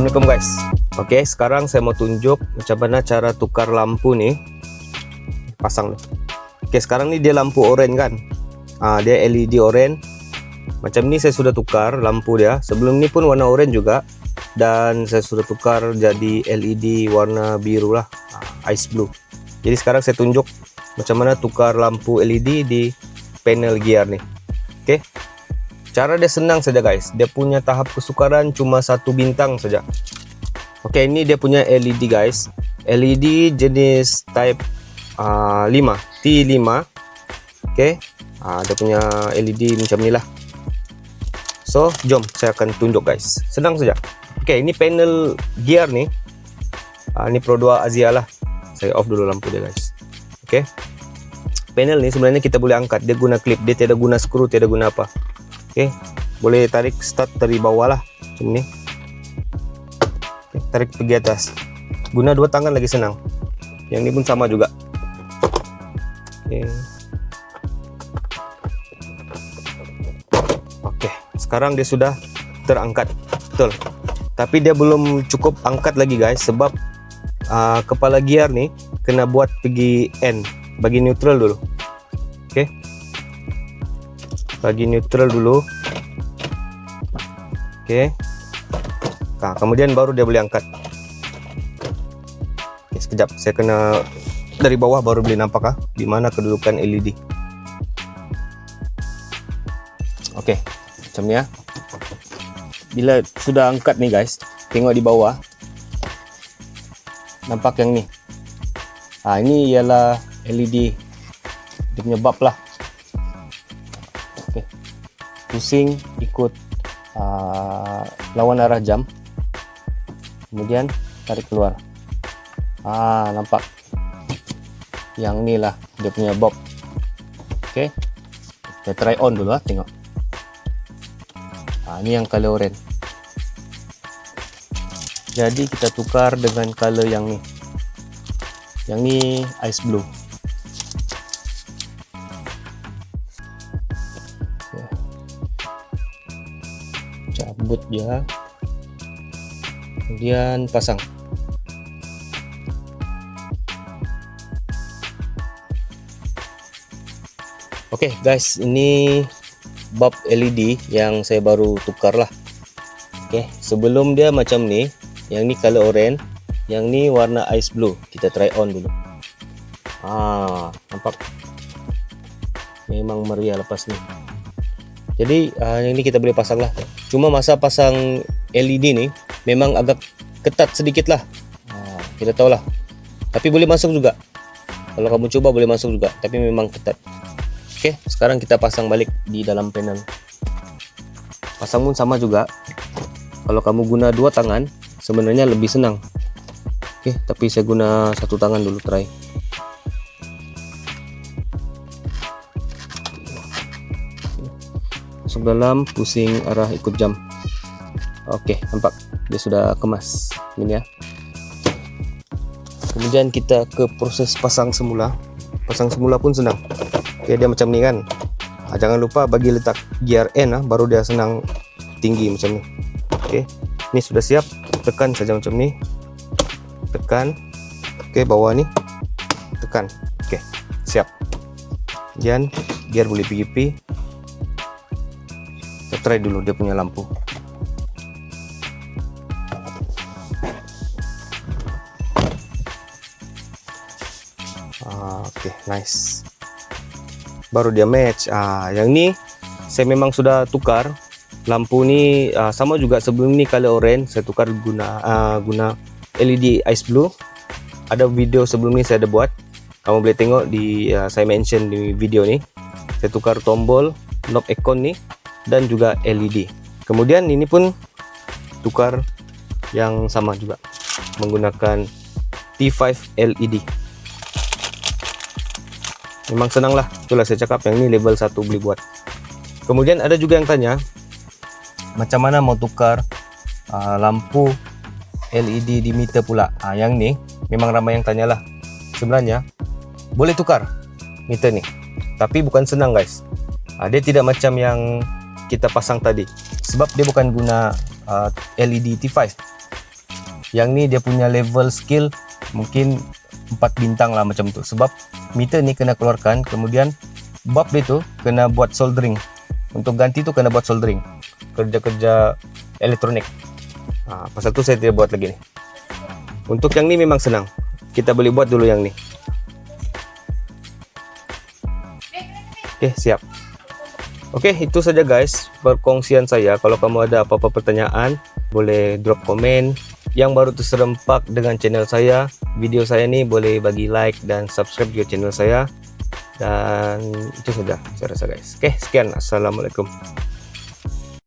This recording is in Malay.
Assalamualaikum guys. Oke, sekarang saya mau tunjuk macam mana cara tukar lampu nih. Pasang nih. Oke, sekarang nih dia lampu oranye kan. Dia LED oranye. Macam ini saya sudah tukar lampu dia. Sebelum ini pun warna oranye juga. Dan saya sudah tukar jadi LED warna biru lah, ice blue. Jadi sekarang saya tunjuk macam mana tukar lampu LED di panel gear nih. Oke. Cara dia senang saja guys. Dia punya tahap kesukaran cuma 1 bintang saja. Oke, ini dia punya LED guys. LED jenis type 5 T5. Oke. Dia punya LED macam ni lah. So, jom saya akan tunjuk guys. Senang saja. Oke, ini panel gear nih. Ini Pro 2 Asia lah. Saya off dulu lampu dia guys. Oke. Panel ni sebenarnya kita boleh angkat. Dia guna klip. Dia tidak guna skru, tidak guna apa. Oke, boleh tarik start dari bawah lah, macam ni. Oke, tarik pergi atas. Guna 2 tangan lagi senang. Yang ini pun sama juga. Oke. Oke, sekarang dia sudah terangkat, betul. Tapi dia belum cukup angkat lagi guys, sebab kepala gear nih kena buat pergi N, bagi neutral dulu. Oke. Bagi neutral dulu. Oke. Nah, kemudian baru dia boleh angkat. Oke, sekejap saya kena dari bawah baru boleh nampak di mana kedudukan LED. Oke, macam ni ya. Bila sudah angkat nih guys, tengok di bawah. Nampak yang ni. Ini ialah LED. Dia punya bulb lah. Pusing ikut lawan arah jam, kemudian tarik keluar. Nampak yang ni lah dia punya bob. Oke, kita try on dulu tengok. Ini yang color orange. Jadi kita tukar dengan color yang ni. Yang ni ice blue. Cabut dia, kemudian pasang. Oke guys, ini bulb LED yang saya baru tukar lah. Oke, sebelum dia macam ni, yang ni color orange, yang ni warna ice blue. Kita try on dulu. Nampak memang meriah lepas ni. Jadi yang ini kita boleh pasang lah. Cuma masa pasang LED ni memang agak ketat sedikit lah. Kita tahu lah. Tapi boleh masuk juga. Kalau kamu coba boleh masuk juga. Tapi memang ketat. Oke, sekarang kita pasang balik di dalam panel. Pasang pun sama juga. Kalau kamu guna 2 tangan, sebenarnya lebih senang. Oke, tapi saya guna 1 tangan dulu try. Masuk dalam, pusing arah ikut jam. Oke, nampak dia sudah kemas ini ya. Kemudian kita ke proses pasang semula. Pasang semula pun senang. Oke, dia macam ni kan. Jangan lupa bagi letak gear N baru dia senang tinggi macam ni. Oke, ini sudah siap. Tekan saja macam ni. Tekan. Oke, bawah ni. Tekan. Oke, siap. Kemudian gear boleh pergi. Kita try dulu dia punya lampu. Oke, nice. Baru dia match. Yang ni saya memang sudah tukar lampu ni. Sama juga sebelum ni color orange, saya tukar guna LED ice blue. Ada video sebelum ni saya ada buat. Kamu boleh tengok di saya mention di video ni. Saya tukar tombol, knob icon ni dan juga LED. Kemudian ini pun tukar yang sama juga menggunakan T5 LED. Memang senang lah, itulah saya cakap yang ini level 1 boleh buat. Kemudian ada juga yang tanya macam mana mau tukar lampu LED di meter pula. Yang ni memang ramai yang tanya lah. Sebenarnya boleh tukar meter ni, tapi bukan senang guys. Dia tidak macam yang kita pasang tadi, sebab dia bukan guna LED T5. Yang ni dia punya level skill mungkin 4 bintang lah macam tu. Sebab meter ni kena keluarkan, kemudian bulb dia tu kena buat soldering. Untuk ganti tu kena buat soldering, kerja-kerja elektronik. Pasal tu saya tidak buat lagi ni. Untuk yang ni memang senang, kita boleh buat dulu yang ni. Oke, siap. Oke, itu saja guys perkongsian saya. Kalau kamu ada apa-apa pertanyaan, boleh drop komen. Yang baru terserempak dengan channel saya, video saya ni boleh bagi like dan subscribe juga channel saya. Dan itu sudah saya rasa guys. Oke, sekian. Assalamualaikum.